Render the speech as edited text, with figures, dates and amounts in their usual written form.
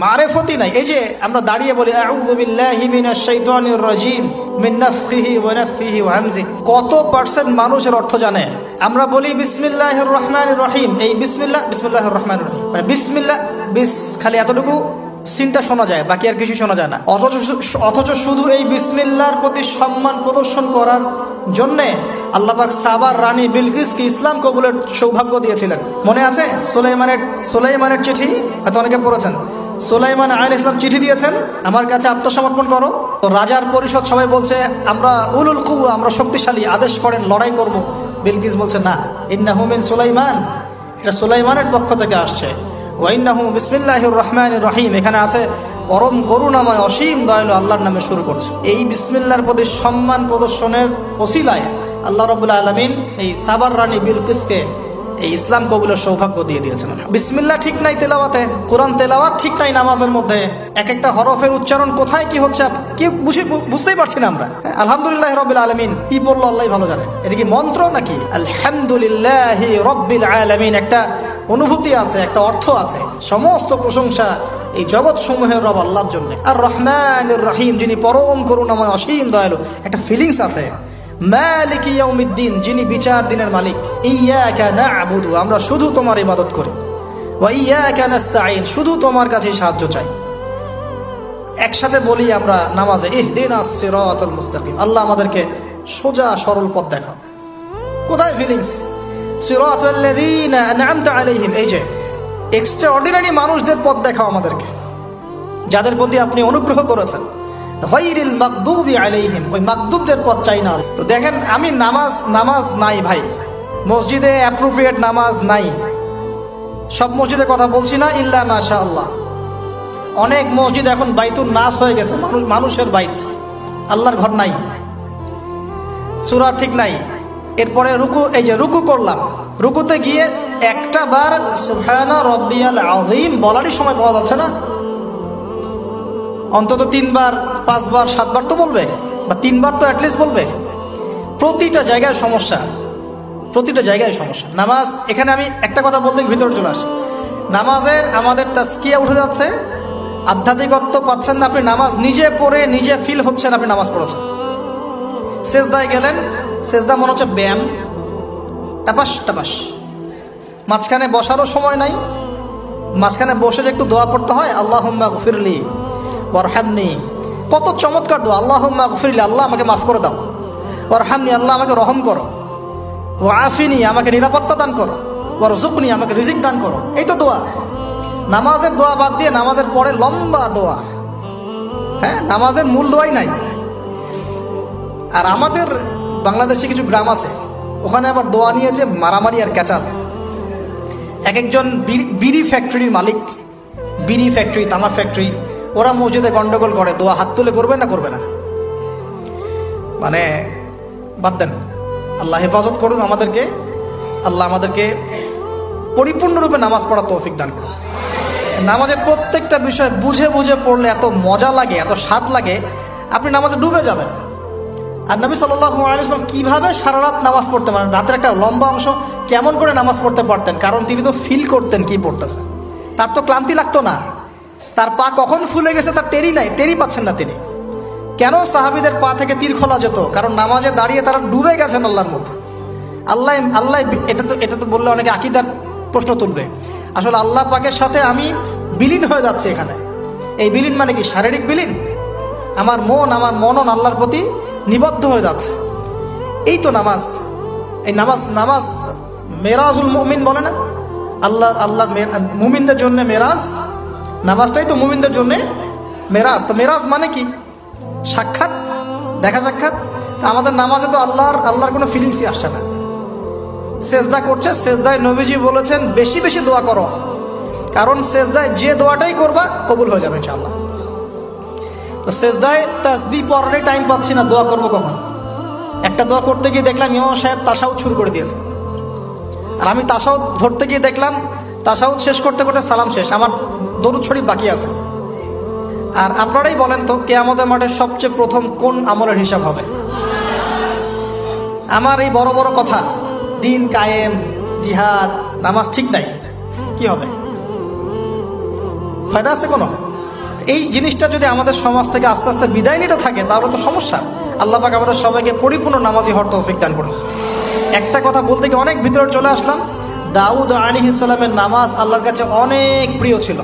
মারেফতি নাই। এই যে আমরা দাঁড়িয়ে বলি আউযু বিল্লাহি মিনাশ শাইতানির রাজিম মিন নাফখিহি ওয়া নাফসিহি ওয়া হামজি, কত পার্সেন্ট মানুষের অর্থ জানে? আমরা বলি বিসমিল্লাহির রহমানির রহিম, এই বিসমিল্লাহ বিসমিল্লাহির রহমানির রহিম মানে বিসমিল্লাহ বিস, খালি এতটুকু সিনটা শোনা যায়, বাকি আর কিছু শোনা যায় না। অথচ শুধু এই বিসমিল্লাহর প্রতি সম্মান প্রদর্শন করার জন্যে আল্লাহ পাক সাবার রানী বিলকিসকে ইসলাম কবুলের সৌভাগ্য দিয়েছিলেন। মনে আছে সুলাইমানের চিঠি, হয়তো অনেকে পড়েছেন। সুলাইমান আলাইহিস সালাম চিঠি দিয়েছেন, আমার কাছে আত্মসমর্পণ করো। তো রাজার পরিষদ সবাই বলছে আমরা উলুল কুওয়া, আমরা শক্তিশালী, আদেশ করেন লড়াই করব। বিলকিস বলছে না, ইন্নাহু মিন সুলাইমান, এটা সুলাইমানের পক্ষ থেকে আসছে। ওয়া ইন্নাহু বিসমিল্লাহির রহমানির রহিম, এখানে আছে পরম করুণাময় অসীম দয়ালু আল্লাহর নামে শুরু করছে। এই বিসমিল্লাহর প্রতি সম্মান প্রদর্শনের ওসিলায় আল্লাহ রাব্বুল আলামিন এই সাবার রানী বিলকিসকে এই ইসলাম কবুলের সৌভাগ্য দিয়ে দিয়েছেন। বিসমিল্লাহ ঠিক নাই তেলাওয়াতে, কোরআন তেলাওয়াত ঠিক নাই নামাজের মধ্যে, এক একটা হরফের উচ্চারণ কোথায় কি হচ্ছে কেউ বুঝতেই পারছি না আমরা। আলহামদুলিল্লাহ রাব্বিল আলামিন কি বললো আল্লাহই ভালো জানে। এটা কি মন্ত্র নাকি? আলহামদুলিল্লাহি রাব্বিল আলামিন একটা অনুভূতি আছে, একটা অর্থ আছে। সমস্ত প্রশংসা এই জগৎ সমূহের রব আল্লাহর জন্য। আর রহমানির রহিম, যিনি পরম করুণাময় অসীম দয়ালু, একটা ফিলিংস আছে। মালিকি ইয়াউমিদ্দিন, যিনি বিচার দিনের মালিক। ইয়্যাকা না'বুদু, আমরা শুধু তোমার ইবাদত করি। ওয়া ইয়্যাকা নাস্তাঈন, শুধু তোমার কাছেই সাহায্য চাই। একসাথে বলি আমরা নামাজে ইহদিনাস সিরাতাল মুস্তাকিম, আল্লাহ আমাদেরকে সোজা সরল পথ দেখাও। কোথায় ফিলিংস? সিরাতাল্লাযীনা আন'আমতা আলাইহিম, এই যে এক্সট্রাঅর্ডিনারি মানুষদের পথ দেখাও আমাদেরকে, যাদের প্রতি আপনি অনুগ্রহ করেছেন। গায়রিল মাগদুবি আলাইহিম, ওই মাগদুবদের পথ চাই না। তো দেখেন, আমি নামাজ নাই ভাই, মসজিদে অ্যাপ্রোপ্রিয়েট নামাজ নাই। সব মসজিদে কথা বলছি না, ইল্লা মাশাআল্লাহ। অনেক মসজিদ এখন বাইতুন নাস হয়ে গেছে, মানুষের বাইত, আল্লাহর ঘর নাই, সূরা ঠিক নাই। এরপরে রুকু, এই যে রুকু করলাম, রুকুতে গিয়ে একটা বার সুবহানা রাব্বিয়াল আযীম বলারই সময় পাওয়া যাচ্ছে না। অন্তত 3 বার 5 বার 7 বার তো বলবে, বা 3 বার তো অ্যাটলিস্ট বলবে। প্রতিটা জায়গায় সমস্যা, প্রতিটা জায়গায় সমস্যা। নামাজ, এখানে আমি একটা কথা বলতে ভিতরে চলে আসি। নামাজের আমাদের তাজকিয়া উঠে যাচ্ছে, আধ্যাত্মিকত্ব পাচ্ছেন না। আপনি নামাজ নিজে পড়ে নিজে ফিল হচ্ছেন আপনি নামাজ পড়েছেন। সেজদায় গেলেন, সেজদা মনে হচ্ছে ব্যায়াম, টাপাস টাপাস। মাঝখানে বসারও সময় নাই, মাঝখানে বসে যে একটু দোয়া পড়তে হয়, আল্লাহুম্মা গফিরলি ওয়ারহামনি, কত চমৎকার দোয়া। আল্লাহুম্মা গফিরলি, আল্লাহ আমাকে মাফ করে দাও। ওয়ারহামনি, আল্লাহ আমাকে রহম করো। ওয়াআফিনি, আমাকে নিরাপত্তা দান করো। ওয়ারযুকনি, আমাকে রিজিক দান করো। এই তো দোয়া। নামাজের দোয়া বাদ দিয়ে নামাজের পরে লম্বা দোয়া, হ্যাঁ, নামাজের মূল দোয়াই নাই। আর আমাদের বাংলাদেশে কিছু গ্রাম আছে, ওখানে আবার দোয়া নিয়েছে মারামারি আর ক্যাচাল। এক একজন বিড়ি ফ্যাক্টরির মালিক, বিড়ি ফ্যাক্টরি, তামাক ফ্যাক্টরি, ওরা মসজিদে গন্ডগোল করে, দোয়া হাত তুলে করবে না করবে না, মানে বাদ দেন। আল্লাহ হেফাজত করুন আমাদেরকে, আল্লাহ আমাদেরকে পরিপূর্ণরূপে নামাজ পড়ার তৌফিক দান করুন। নামাজের প্রত্যেকটা বিষয় বুঝে বুঝে পড়লে এত মজা লাগে, এত স্বাদ লাগে, আপনি নামাজে ডুবে যাবেন। আর নবী সাল্লাল্লাহু আলাইহি ওয়াসাল্লাম কিভাবে সারা রাত নামাজ পড়তে পারেন, রাতের একটা লম্বা অংশ কেমন করে নামাজ পড়তে পারতেন? কারণ তিনি তো ফিল করতেন কি পড়তেছেন, তার তো ক্লান্তি লাগতো না। তার পা কখন ফুলে গেছে তার টেরি পাচ্ছেন না তিনি। কেন সাহাবীদের পা থেকে তীর খোলা যেত? কারণ নামাজে দাঁড়িয়ে তারা ডুবে গেছেন আল্লাহর মধ্যে। আল্লাহ, এটা তো বললে অনেকে আকীদার প্রশ্ন তুলবে। আসলে আল্লাহ পাকের সাথে আমি বিলীন হয়ে যাচ্ছি এখানে। এই বিলীন মানে কি? শারীরিক বিলীন। আমার মনন আল্লাহর প্রতি নিবদ্ধ হয়ে যাচ্ছে। এই তো নামাজ। এই নামাজ মেরাজুল মুমিন বলে না, আল্লাহর মুমিনদের জন্য মেরাজ। নামাজটাই তো মুমিনদের জন্য মেরাজ। তো মেরাজ মানে কি? সাক্ষাৎ, দেখা সাক্ষাৎ। আমাদের নামাজে তো আল্লাহর কোনো ফিলিংসই আসছে না। সেজদা করছে, সেজদায় নবীজি বলেছেন বেশি বেশি দোয়া করো, কারণ সেজদায় যে দোয়াটাই করবা কবুল হয়ে যাবে ইনশাআল্লাহ। তো সেজদায় তাসবিহ পড়ারই টাইম পাচ্ছি না, দোয়া করবো কখন? একটা দোয়া করতে গিয়ে দেখলাম ইমাম সাহেব তাশাহুদ শুরু করে দিয়েছে, আর আমি তাশাহুদ ধরতে গিয়ে দেখলাম তাশাহুদ শেষ করতে করতে সালাম শেষ, আমার দরুদ শরীফ বাকি আছে। আর আপনারাই বলেন তো, কিয়ামতের মাঠে সবচেয়ে প্রথম কোন আমলের হিসাব হবে? আমার এই বড় বড় কথা, দিন কায়েম, জিহাদ, নামাজ ঠিক নাই, কি হবে? ফায়দা আছে কোনো? এই জিনিসটা যদি আমাদের সমাজ থেকে আস্তে আস্তে বিদায় নিতে থাকে তাহলে তো সমস্যা। আল্লাহ পাক আমাদের সবাইকে পরিপূর্ণ নামাজি হওয়ার তৌফিক দান করুন। একটা কথা বলতে গিয়ে অনেক ভিতরে চলে আসলাম। দাউদ আলাইহিস সালামের নামাজ আল্লাহর কাছে অনেক প্রিয় ছিল।